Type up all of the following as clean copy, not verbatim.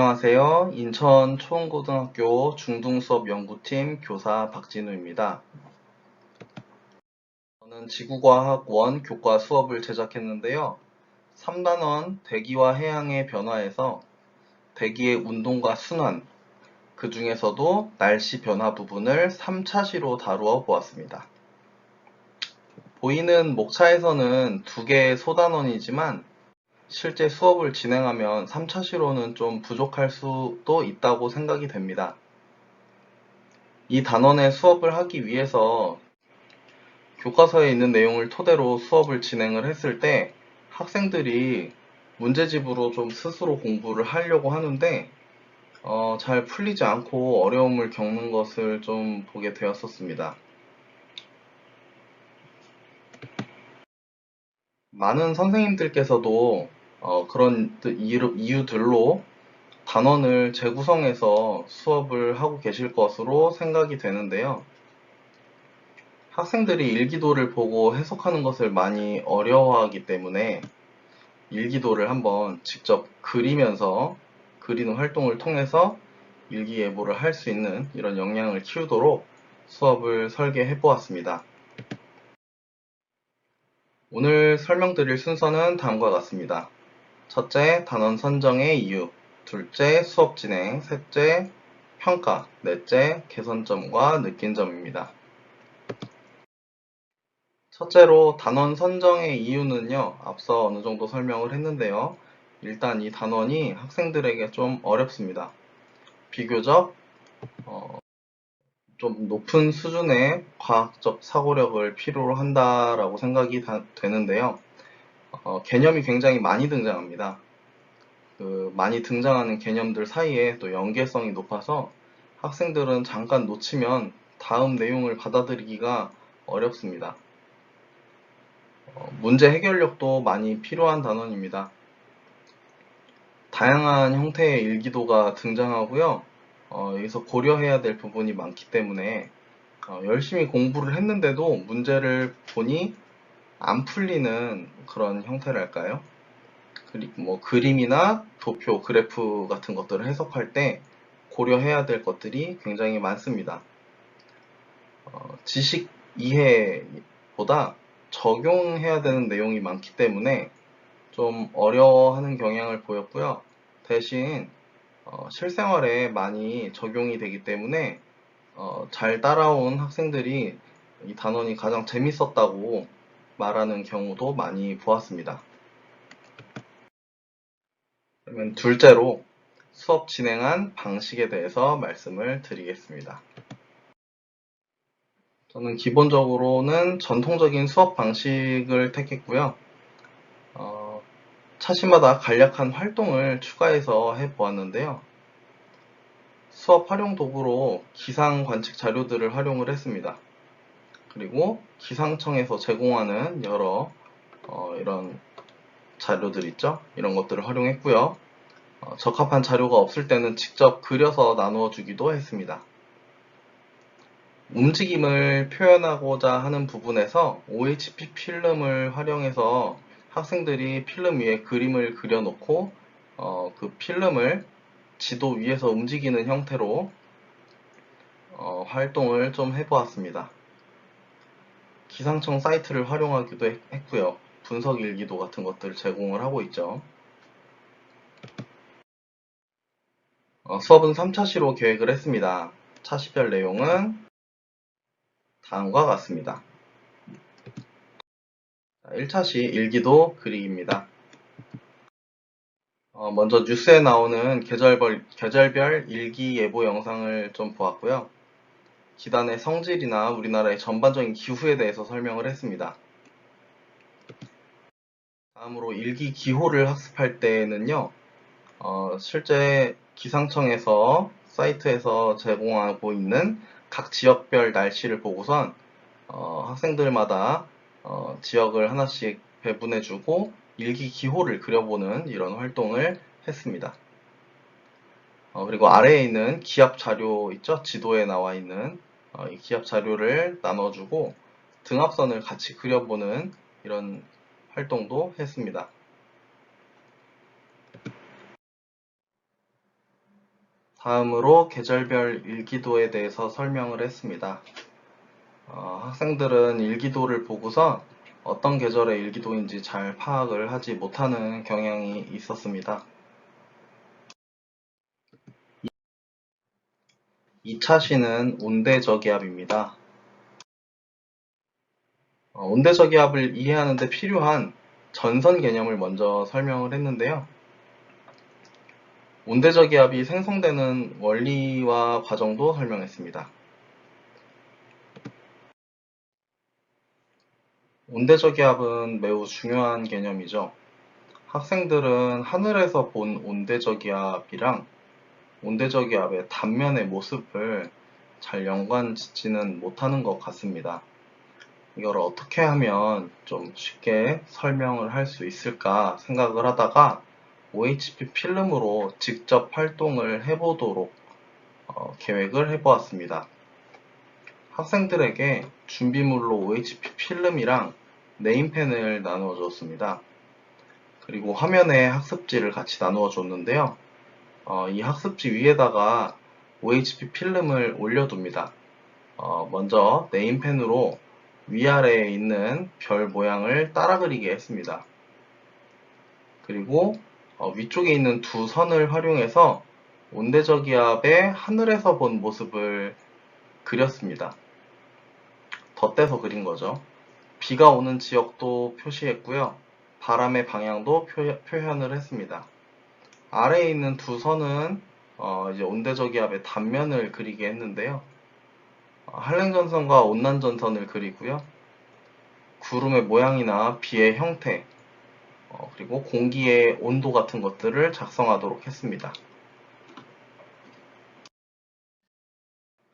안녕하세요. 인천 초원고등학교 중등수업 연구팀 교사 박진우입니다. 저는 지구과학 원 교과 수업을 제작했는데요. 3단원 대기와 해양의 변화에서 대기의 운동과 순환, 그 중에서도 날씨 변화 부분을 3차시로 다루어 보았습니다. 보이는 목차에서는 두 개의 소단원이지만 실제 수업을 진행하면 3차시로는 좀 부족할 수도 있다고 생각이 됩니다. 이 단원의 수업을 하기 위해서 교과서에 있는 내용을 토대로 수업을 진행을 했을 때 학생들이 문제집으로 좀 스스로 공부를 하려고 하는데 잘 풀리지 않고 어려움을 겪는 것을 좀 보게 되었었습니다. 많은 선생님들께서도 그런 이유들로 단원을 재구성해서 수업을 하고 계실 것으로 생각이 되는데요. 학생들이 일기도를 보고 해석하는 것을 많이 어려워하기 때문에 일기도를 한번 직접 그리는 활동을 통해서 일기예보를 할 수 있는 이런 역량을 키우도록 수업을 설계해 보았습니다. 오늘 설명드릴 순서는 다음과 같습니다. 첫째, 단원 선정의 이유. 둘째, 수업 진행. 셋째, 평가. 넷째, 개선점과 느낀 점입니다. 첫째로 단원 선정의 이유는요, 앞서 어느 정도 설명을 했는데요. 일단 이 단원이 학생들에게 좀 어렵습니다. 비교적 좀 높은 수준의 과학적 사고력을 필요로 한다라고 생각이 되는데요. 개념이 굉장히 많이 등장합니다. 그 많이 등장하는 개념들 사이에 또 연계성이 높아서 학생들은 잠깐 놓치면 다음 내용을 받아들이기가 어렵습니다. 문제 해결력도 많이 필요한 단원입니다. 다양한 형태의 일기도가 등장하고요. 여기서 고려해야 될 부분이 많기 때문에 열심히 공부를 했는데도 문제를 보니 안 풀리는 그런 형태랄까요? 뭐 그림이나 도표, 그래프 같은 것들을 해석할 때 고려해야 될 것들이 굉장히 많습니다. 지식 이해보다 적용해야 되는 내용이 많기 때문에 좀 어려워하는 경향을 보였고요. 대신 실생활에 많이 적용이 되기 때문에 잘 따라온 학생들이 이 단원이 가장 재밌었다고 말하는 경우도 많이 보았습니다. 그러면 둘째로 수업 진행한 방식에 대해서 말씀을 드리겠습니다. 저는 기본적으로는 전통적인 수업 방식을 택했고요. 차시마다 간략한 활동을 추가해서 해보았는데요. 수업 활용 도구로 기상 관측 자료들을 활용을 했습니다. 그리고 기상청에서 제공하는 여러 이런 자료들 있죠? 이런 것들을 활용했고요. 적합한 자료가 없을 때는 직접 그려서 나누어 주기도 했습니다. 움직임을 표현하고자 하는 부분에서 OHP 필름을 활용해서 학생들이 필름 위에 그림을 그려놓고 그 필름을 지도 위에서 움직이는 형태로 활동을 좀 해보았습니다. 기상청 사이트를 활용하기도 했고요. 분석 일기도 같은 것들을 제공을 하고 있죠. 수업은 3차시로 계획을 했습니다. 차시별 내용은 다음과 같습니다. 1차시 일기도 그리기입니다. 먼저 뉴스에 나오는 계절별 일기 예보 영상을 좀 보았고요. 기단의 성질이나 우리나라의 전반적인 기후에 대해서 설명을 했습니다. 다음으로 일기 기호를 학습할 때는요, 실제 기상청에서 사이트에서 제공하고 있는 각 지역별 날씨를 보고선 학생들마다 지역을 하나씩 배분해주고 일기 기호를 그려보는 이런 활동을 했습니다. 그리고 아래에 있는 기압 자료 있죠? 지도에 나와 있는 이 기압 자료를 나눠주고 등압선을 같이 그려보는 이런 활동도 했습니다. 다음으로 계절별 일기도에 대해서 설명을 했습니다. 학생들은 일기도를 보고서 어떤 계절의 일기도인지 잘 파악을 하지 못하는 경향이 있었습니다. 2차 시는 온대저기압입니다. 온대저기압을 이해하는 데 필요한 전선 개념을 먼저 설명을 했는데요. 온대저기압이 생성되는 원리와 과정도 설명했습니다. 온대저기압은 매우 중요한 개념이죠. 학생들은 하늘에서 본 온대저기압이랑 온대저기압의 단면의 모습을 잘 연관짓지는 못하는 것 같습니다. 이걸 어떻게 하면 좀 쉽게 설명을 할 수 있을까 생각을 하다가 OHP 필름으로 직접 활동을 해보도록 계획을 해보았습니다. 학생들에게 준비물로 OHP 필름이랑 네임펜을 나누어 줬습니다. 그리고 화면에 학습지를 같이 나누어 줬는데요. 이 학습지 위에다가 OHP 필름을 올려둡니다. 먼저 네임펜으로 위아래에 있는 별 모양을 따라 그리게 했습니다. 그리고 위쪽에 있는 두 선을 활용해서 온대저기압의 하늘에서 본 모습을 그렸습니다. 덧대서 그린 거죠. 비가 오는 지역도 표시했고요. 바람의 방향도 표현을 했습니다. 아래에 있는 두 선은 이제 온대저기압의 단면을 그리게 했는데요. 한랭전선과 온난전선을 그리고요. 구름의 모양이나 비의 형태, 그리고 공기의 온도 같은 것들을 작성하도록 했습니다.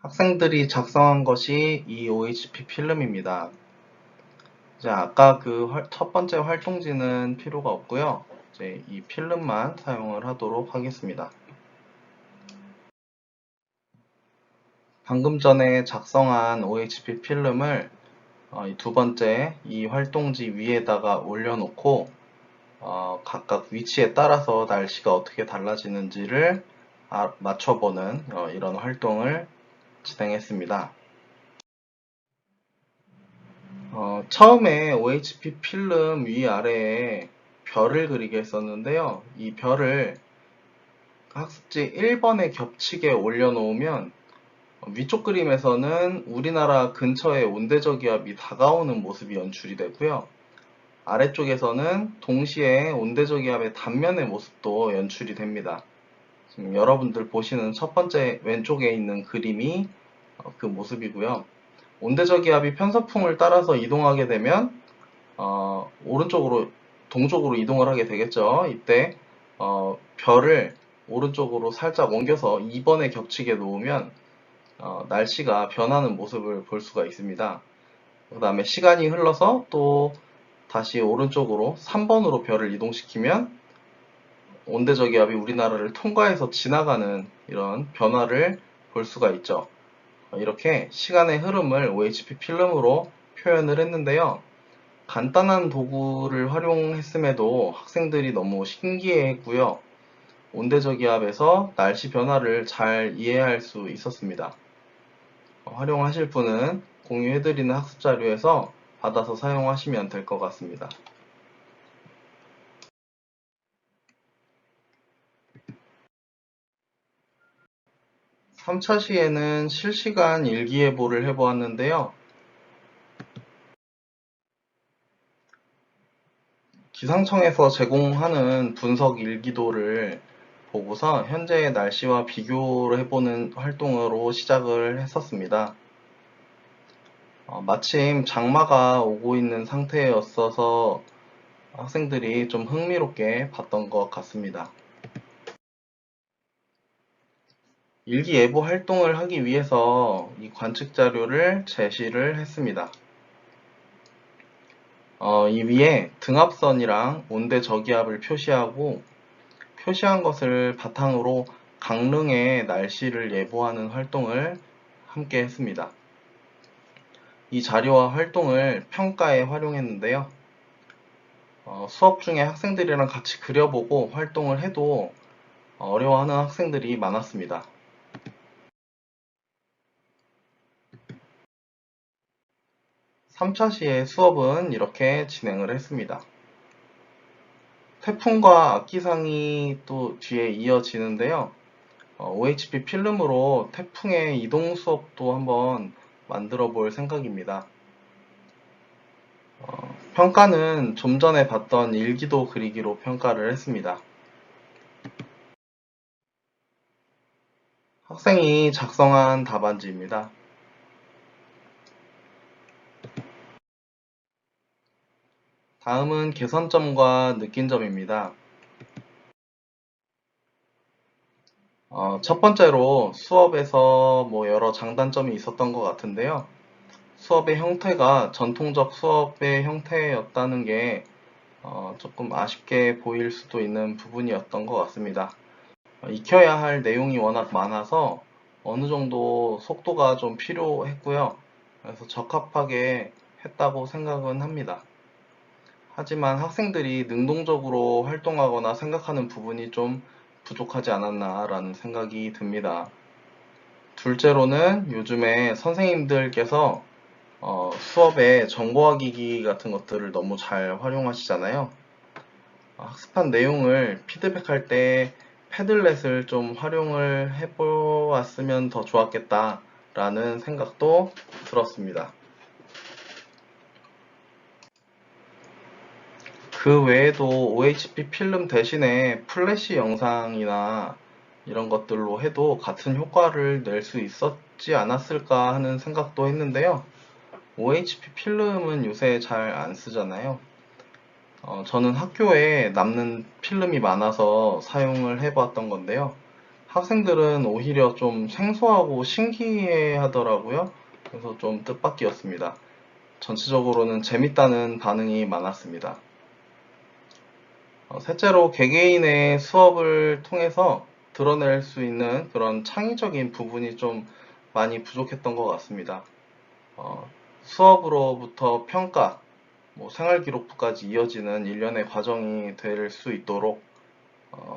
학생들이 작성한 것이 이 OHP 필름입니다. 이제 아까 그 첫 번째 활동지는 필요가 없고요. 이제 이 필름만 사용을 하도록 하겠습니다. 방금 전에 작성한 OHP 필름을 이 두 번째 이 활동지 위에다가 올려놓고 각각 위치에 따라서 날씨가 어떻게 달라지는지를 맞춰보는 이런 활동을 진행했습니다. 처음에 OHP 필름 위아래에 별을 그리게 했었는데요. 이 별을 학습지 1번에 겹치게 올려놓으면 위쪽 그림에서는 우리나라 근처에 온대저기압이 다가오는 모습이 연출이 되고요. 아래쪽에서는 동시에 온대저기압의 단면의 모습도 연출이 됩니다. 지금 여러분들 보시는 첫 번째 왼쪽에 있는 그림이 그 모습이고요. 온대저기압이 편서풍을 따라서 이동하게 되면 오른쪽으로 동쪽으로 이동을 하게 되겠죠. 이때 별을 오른쪽으로 살짝 옮겨서 2번에 겹치게 놓으면 날씨가 변하는 모습을 볼 수가 있습니다. 그 다음에 시간이 흘러서 또 다시 오른쪽으로 3번으로 별을 이동시키면 온대저기압이 우리나라를 통과해서 지나가는 이런 변화를 볼 수가 있죠. 이렇게 시간의 흐름을 OHP 필름으로 표현을 했는데요. 간단한 도구를 활용했음에도 학생들이 너무 신기해했고요. 온대저기압에서 날씨 변화를 잘 이해할 수 있었습니다. 활용하실 분은 공유해드리는 학습자료에서 받아서 사용하시면 될 것 같습니다. 3차 시에는 실시간 일기예보를 해보았는데요. 기상청에서 제공하는 분석 일기도를 보고서 현재의 날씨와 비교를 해보는 활동으로 시작을 했었습니다. 마침 장마가 오고 있는 상태였어서 학생들이 좀 흥미롭게 봤던 것 같습니다. 일기예보 활동을 하기 위해서 이 관측 자료를 제시를 했습니다. 이 위에 등압선이랑 온대 저기압을 표시하고 표시한 것을 바탕으로 강릉의 날씨를 예보하는 활동을 함께 했습니다. 이 자료와 활동을 평가에 활용했는데요. 수업 중에 학생들이랑 같이 그려보고 활동을 해도 어려워하는 학생들이 많았습니다. 3차 시의 수업은 이렇게 진행을 했습니다. 태풍과 악기상이 또 뒤에 이어지는데요. OHP 필름으로 태풍의 이동 수업도 한번 만들어 볼 생각입니다. 평가는 좀 전에 봤던 일기도 그리기로 평가를 했습니다. 학생이 작성한 답안지입니다. 다음은 개선점과 느낀 점입니다. 첫 번째로 수업에서 여러 장단점이 있었던 것 같은데요. 수업의 형태가 전통적 수업의 형태였다는 게 조금 아쉽게 보일 수도 있는 부분이었던 것 같습니다. 익혀야 할 내용이 워낙 많아서 어느 정도 속도가 좀 필요했고요. 그래서 적합하게 했다고 생각은 합니다. 하지만 학생들이 능동적으로 활동하거나 생각하는 부분이 좀 부족하지 않았나라는 생각이 듭니다. 둘째로는 요즘에 선생님들께서 수업에 정보화기기 같은 것들을 너무 잘 활용하시잖아요. 학습한 내용을 피드백할 때 패들렛을 좀 활용을 해보았으면 더 좋았겠다라는 생각도 들었습니다. 그 외에도 OHP 필름 대신에 플래시 영상이나 이런 것들로 해도 같은 효과를 낼 수 있었지 않았을까 하는 생각도 했는데요. OHP 필름은 요새 잘 안 쓰잖아요. 저는 학교에 남는 필름이 많아서 사용을 해봤던 건데요. 학생들은 오히려 좀 생소하고 신기해 하더라고요. 그래서 좀 뜻밖이었습니다. 전체적으로는 재밌다는 반응이 많았습니다. 셋째로 개개인의 수업을 통해서 드러낼 수 있는 그런 창의적인 부분이 좀 많이 부족했던 것 같습니다. 수업으로부터 평가, 생활기록부까지 이어지는 일련의 과정이 될 수 있도록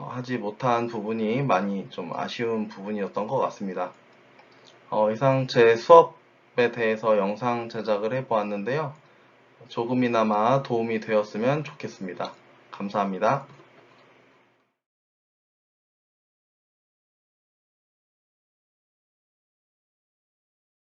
하지 못한 부분이 많이 좀 아쉬운 부분이었던 것 같습니다. 이상 제 수업에 대해서 영상 제작을 해보았는데요. 조금이나마 도움이 되었으면 좋겠습니다. 감사합니다.